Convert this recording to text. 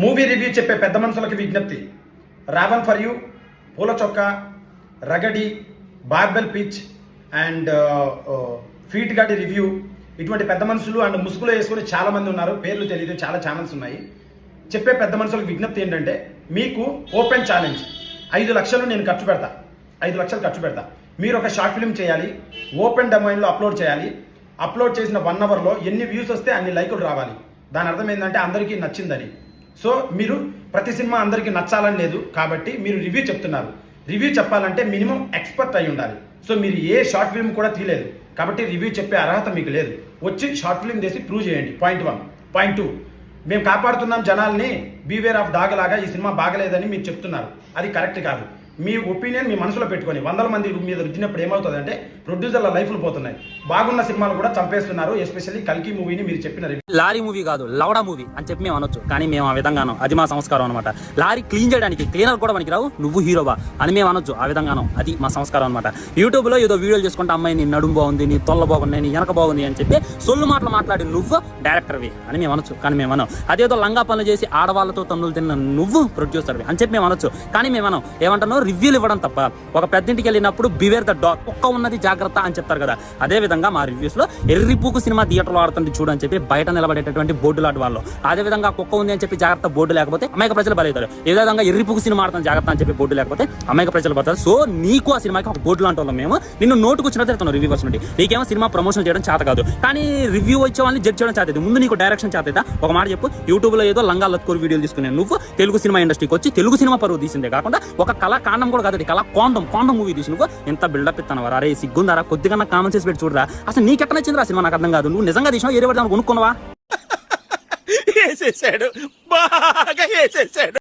Movie review చెప్పే పెద్ద మనుషులకి విజ్ఞప్తి. రావణ్ ఫర్ యూ, పూల చొక్క, రగడి, బార్బెల్ పిచ్ అండ్ ఫీట్ గాడి రివ్యూ, ఇటువంటి పెద్ద మనుషులు అండ్ ముసుగులో వేసుకుని చాలా మంది ఉన్నారు. పేర్లు తెలియదు, చాలా ఛానల్స్ ఉన్నాయి. చెప్పే పెద్ద మనుషులకు విజ్ఞప్తి ఏంటంటే, మీకు ఓపెన్ ఛాలెంజ్ 5 లక్షలు నేను ఖర్చు పెడతా. 5 లక్షలు ఖర్చు పెడతా. మీరు ఒక షార్ట్ ఫిల్మ్ చేయాలి, ఓపెన్ డొమైన్లో అప్లోడ్ చేయాలి. అప్లోడ్ చేసిన 1 అవర్లో ఎన్ని వ్యూస్ వస్తే అన్ని లైకులు రావాలి. దాని అర్థం ఏంటంటే అందరికీ నచ్చిందని. సో మీరు ప్రతి సినిమా అందరికీ నచ్చాలని లేదు, కాబట్టి మీరు రివ్యూ చెప్తున్నారు. రివ్యూ చెప్పాలంటే మినిమం ఎక్స్పర్ట్ అయి ఉండాలి. సో మీరు ఏ షార్ట్ ఫిల్మ్ కూడా తీయలేదు, కాబట్టి రివ్యూ చెప్పే అర్హత మీకు లేదు. వచ్చి షార్ట్ ఫిల్మ్ చేసి ప్రూవ్ చేయండి. పాయింట్ 1. పాయింట్ 2, మేము కాపాడుతున్నాం జనాల్ని, బీవేర్ ఆఫ్ డాగ్ లాగా ఈ సినిమా బాగలేదని మీరు చెప్తున్నారు. అది కరెక్ట్ కాదు. మీ ఒపీనియన్ మీ మనసులో పెట్టుకొని 100 మంది మీద రుద్దినప్పుడు ఏమవుతుందంటే ప్రొడ్యూసర్ల లైఫ్లు పోతున్నాయి. బాగున్న సినిమాలు కూడా చంపేస్తున్నారు. ఎస్పెషల్లీ కల్కి మూవీని మీరు చెప్పిన లారీ మూవీ కాదు, లవడా మూవీ అని చెప్పి మేము అనొచ్చు, కానీ మేము ఆ విధంగానో, అది మా సంస్కారం అనమాట. లారీ క్లీన్ చేయడానికి క్లీనర్ కూడా మనకి రావు, నువ్వు హీరోవా అని మేము అనొచ్చు. ఆ విధంగానో అది మా సంస్కారం అనమాట. యూట్యూబ్లో ఏదో వీడియోలు చేసుకుంటే అమ్మాయి నీ నడుము బాగుంది, నీ తొల్ల బాగుంది, నీ వెనక బాగుంది అని చెప్పి సొల్లు మాటలు మాట్లాడి నువ్వు డైరెక్టర్వి అని మేము అనొచ్చు, కానీ మేము అనం. అదేదో లంగా పనులు చేసి ఆడవాళ్ళతో తన్నులు తిన్న నువ్వు ప్రొడ్యూసర్వి అని చెప్పి మేము అనొచ్చు, కానీ మేము అనం. ఏమంటున్నావు, రివ్యూలు ఇవ్వడం తప్ప. ఒక పెద్దింటికి వెళ్ళినప్పుడు బివేర్ ద డాగ్, కుక్క ఉన్నది జాగ్రత్త అని చెప్తారు కదా. అదే విధంగా మా రివ్యూస్ లో ఎర్రిపూకు సినిమా థియేటర్లో ఆడుతుంది చూడు అని చెప్పి బయట నిలబడేటటువంటి బోర్డు లాంటి వాళ్ళు. అదే విధంగా కుక్క ఉంది అని చెప్పి జాగ్రత్త బోర్డు లేకపోతే అమాయక ప్రజలు బలవుతారు. ఏ విధంగా ఎర్రిపూకు సినిమా ఆడుతుంది జాగ్రత్త అని చెప్పి బోర్డు లేకపోతే అమాయక ప్రజలు పడతారు. సో నీకు ఆ సినిమాకి ఒక బోర్డు లాంటి వాళ్ళం మేము. నిన్ను నోటుకు వచ్చినట్టు తిరుగుతున్నావు రివ్యూవర్స్ నుండి. నీకేమో సినిమా ప్రమోషన్ చేయడం చేత కాదు, కానీ రివ్యూ వచ్చే వాళ్ళని జడ్జ్ చేయడం చేత. ముందు నీకు డైరెక్షన్ చేత. ఒక మాట చెప్పు, యూట్యూబ్ లో ఏదో లంగా లత్కూరు వీడియోలు తీసుకున్నాను నువ్వు. తెలుగు సినిమా ఇండస్ట్రీకి వచ్చి తెలుగు సినిమా పరువు తీసిందే కాకుండా ఒక కళా కాండం కూడా కాదు, కళా కాండం మూవీ తీసి నువ్వు ఎంత బిల్డప్ ఇస్తాను. అరే సిగ్గుందారా, కొద్దిగా నాకు కామెంట్ చేసి పెట్టి చూడరా. అసలు నీకెట్ట నచ్చింది ఆ సినిమా నాకు అర్థం కాదు. నువ్వు నిజంగా తీసినావు, ఏరే పడతాను కొనుక్కున్నావా? వేసేసాడు, బాగా వేసేసాడు.